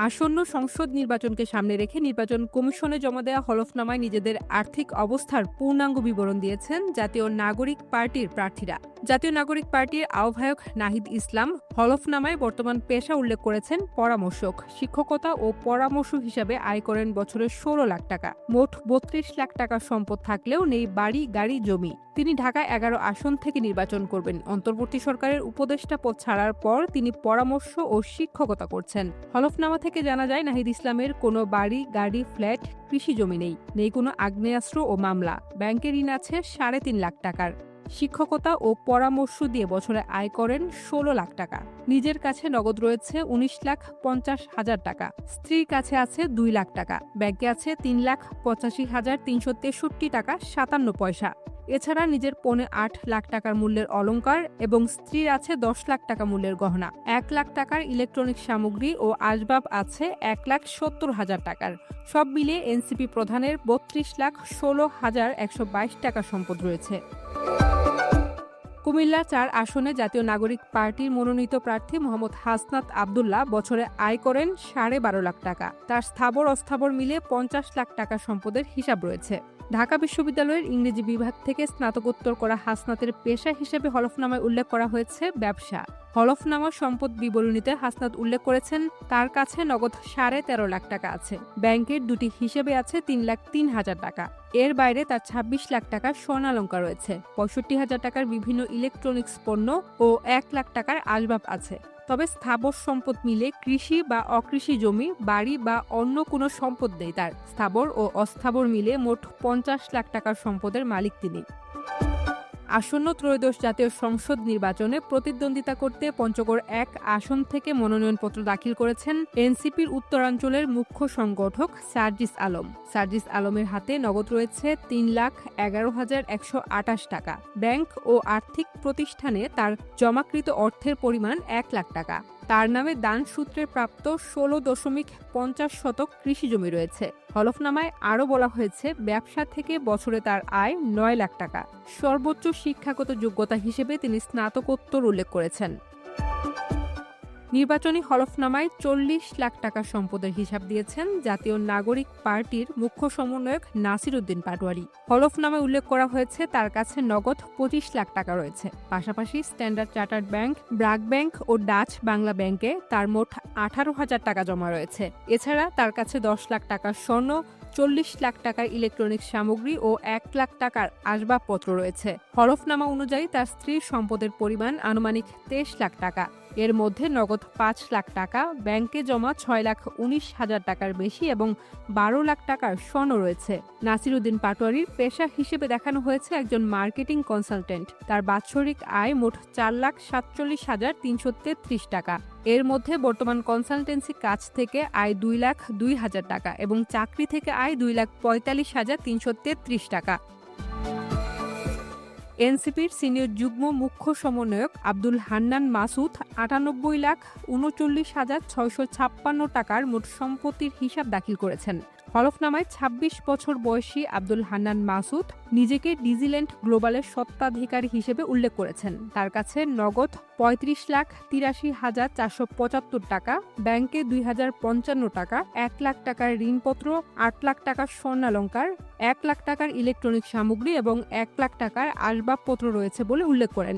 আসন্ন সংসদ নির্বাচনকে সামনে রেখে নির্বাচন কমিশনে জমা দেওয়া হলফনামায় নিজেদের আর্থিক অবস্থার পূর্ণাঙ্গ বিবরণ দিয়েছেন জাতীয় নাগরিক পার্টির প্রার্থীরা। জাতীয় নাগরিক পার্টির আহ্বায়ক নাহিদ ইসলাম হলফনামায় বর্তমান পেশা উল্লেখ করেছেন পরামর্শক। শিক্ষকতা ও পরামর্শ হিসাবে আয় করেন বছরে ১৬ লাখ টাকা। মোট ৩২ লাখ টাকার সম্পদ থাকলেও নেই বাড়ি, গাড়ি, জমি। তিনি ঢাকা ১১ আসন থেকে নির্বাচন করবেন। অন্তর্বর্তী সরকারের উপদেষ্টা পদ ছাড়ার পর তিনি পরামর্শ ও শিক্ষকতা করছেন। হলফনামা থেকে জানা যায় নাহিদ ইসলামের কোনো বাড়ি, গাড়ি, ফ্ল্যাট, কৃষি জমি নেই কোনো আগ্নেয়াস্ত্র ও মামলা। ব্যাংকে ঋণ আছে ৩.৫ লাখ টাকার। শিক্ষকতা ও পরামর্শ দিয়ে বছরে আয় করেন ১৬ লাখ টাকা। নিজের কাছে নগদ রয়েছে ১৯,৫০,০০০ টাকা। স্ত্রীর কাছে আছে ২ লাখ টাকা। ব্যাংকে আছে ৩,৮৫,৩৬৩ টাকা ৫৭ পয়সা। এছাড়া নিজের পৌনে ৮ লাখ টাকার মূল্যের অলংকার এবং স্ত্রীর আছে ১০ লাখ টাকা মূল্যের গহনা। ১ লাখ টাকার ইলেকট্রনিক সামগ্রী ও আসবাব আছে ১,৭০,০০০ টাকার। সব মিলিয়ে এনসিপি প্রধানের ৩২,১৬,১২২ টাকা সম্পদ রয়েছে। কুমিল্লা ৪ আসনে জাতীয় নাগরিক পার্টির মনোনীত প্রার্থী মোহাম্মদ হাসনাত আব্দুল্লাহ বছরে আয় করেন ১২.৫ লাখ টাকা। তার স্থাবর অস্থাবর মিলে ৫০ লাখ টাকা সম্পদের হিসাব রয়েছে। ঢাকা বিশ্ববিদ্যালয়ের ইংরেজি বিভাগ থেকে স্নাতকোত্তর করা হাসনাতের পেশা হিসেবে হলফনামায় উল্লেখ করা হয়েছে ব্যবসা। হলফনামার সম্পদ বিবরণীতে হাসনাত উল্লেখ করেছেন তার কাছে নগদ ১৩.৫ লাখ টাকা আছে। ব্যাংকের দুটি হিসেবে আছে ৩,০৩,০০০ টাকা। এর বাইরে তার ২৬ লাখ টাকার স্বর্ণালংকার রয়েছে, ৬৫,০০০ টাকার বিভিন্ন ইলেকট্রনিক্স পণ্য ও ১ লাখ টাকার আসবাব আছে। তবে স্থাবর সম্পদ মিলে কৃষি বা অকৃষি জমি, বাড়ি বা অন্য কোনো সম্পদ নেই তার। স্থাবর ও অস্থাবর মিলে মোট ৫০ লাখ টাকার সম্পদের মালিক তিনি। আসন্ন ত্রয়োদশ জাতীয় সংসদ নির্বাচনে প্রতিদ্বন্দ্বিতা করতে পঞ্চগড় ১ আসন থেকে মনোনয়নপত্র দাখিল করেছেন এনসিপির উত্তরাঞ্চলের মুখ্য সংগঠক সার্জিস আলম। সার্জিস আলমের হাতে নগদ রয়েছে ৩,১১,১২৮ টাকা। ব্যাংক ও আর্থিক প্রতিষ্ঠানে তার জমাকৃত অর্থের পরিমাণ ১ লাখ টাকা। তার নামে দান সূত্রে প্রাপ্ত ১৬.৫০ শতক কৃষি জমি রয়েছে। হলফনামায় আরও বলা হয়েছে ব্যবসা থেকে বছরে তার আয় ৯ লাখ টাকা। সর্বোচ্চ শিক্ষাগত যোগ্যতা হিসেবে তিনি স্নাতকোত্তর উল্লেখ করেছেন। নির্বাচনী হলফনামায় ৪০ লাখ টাকার সম্পদের হিসাব দিয়েছেন জাতীয় নাগরিক পার্টির মুখ্য সমন্বয়ক নাসির উদ্দিন পাটোয়ারি। হলফনামায় উল্লেখ করা হয়েছে তার কাছে নগদ ২৫ লাখ টাকা রয়েছে। পাশাপাশি standard chartered bank, BRAC bank ও ডাচ বাংলা ব্যাংকে তার মোট ১৮,০০০ টাকা জমা রয়েছে। এছাড়া তার কাছে ১০ লাখ টাকার স্বর্ণ, ৪০ লাখ টাকার ইলেকট্রনিক্স সামগ্রী ও ১ লাখ টাকার আসবাবপত্র রয়েছে। হলফনামা অনুযায়ী তার স্ত্রীর সম্পদের পরিমাণ আনুমানিক ২৩ লাখ টাকা। এর মধ্যে নগদ ৫ লাখ টাকা, ব্যাংকে জমা ৬,১৯,০০০ টাকার বেশি এবং ১২ লাখ টাকার স্বর্ণ রয়েছে। নাসির উদ্দিন পাটোয়ারির পেশা হিসেবে দেখানো হয়েছে একজন মার্কেটিং কনসালটেন্ট। তার বাৎসরিক আয় মোট ৪,৪৭,৩৩৩ টাকা। এর মধ্যে বর্তমান কনসালটেন্সি কাজ থেকে আয় ২,০২,০০০ টাকা এবং চাকরি থেকে আয় ২,৪৫,৩৩৩ টাকা। এনসিপির সিনিয়র যুগ্ম মুখ্য সমন্বয়ক আব্দুল হান্নান মাসুদ ৯৮,৩৯,৬৫৬ টাকার মোট সম্পত্তির হিসাব দাখিল করেছেন। হলফনামায় ২৬ বছর বয়সী আব্দুল হান্নান মাসুদ নিজেকে ডিজিল্যান্ড গ্লোবালের স্বত্বাধিকারী হিসেবে উল্লেখ করেছেন। তার কাছে নগদ ৩৫,৮৩,৪৭৫ টাকা, ব্যাংকে ২,০৫৫ টাকা, ১ লাখ টাকার ঋণপত্র, ৮ লাখ টাকার স্বর্ণালংকার, ১ লাখ টাকার ইলেকট্রনিক সামগ্রী এবং ১ লাখ টাকার আসবাবপত্র রয়েছে বলে উল্লেখ করেন।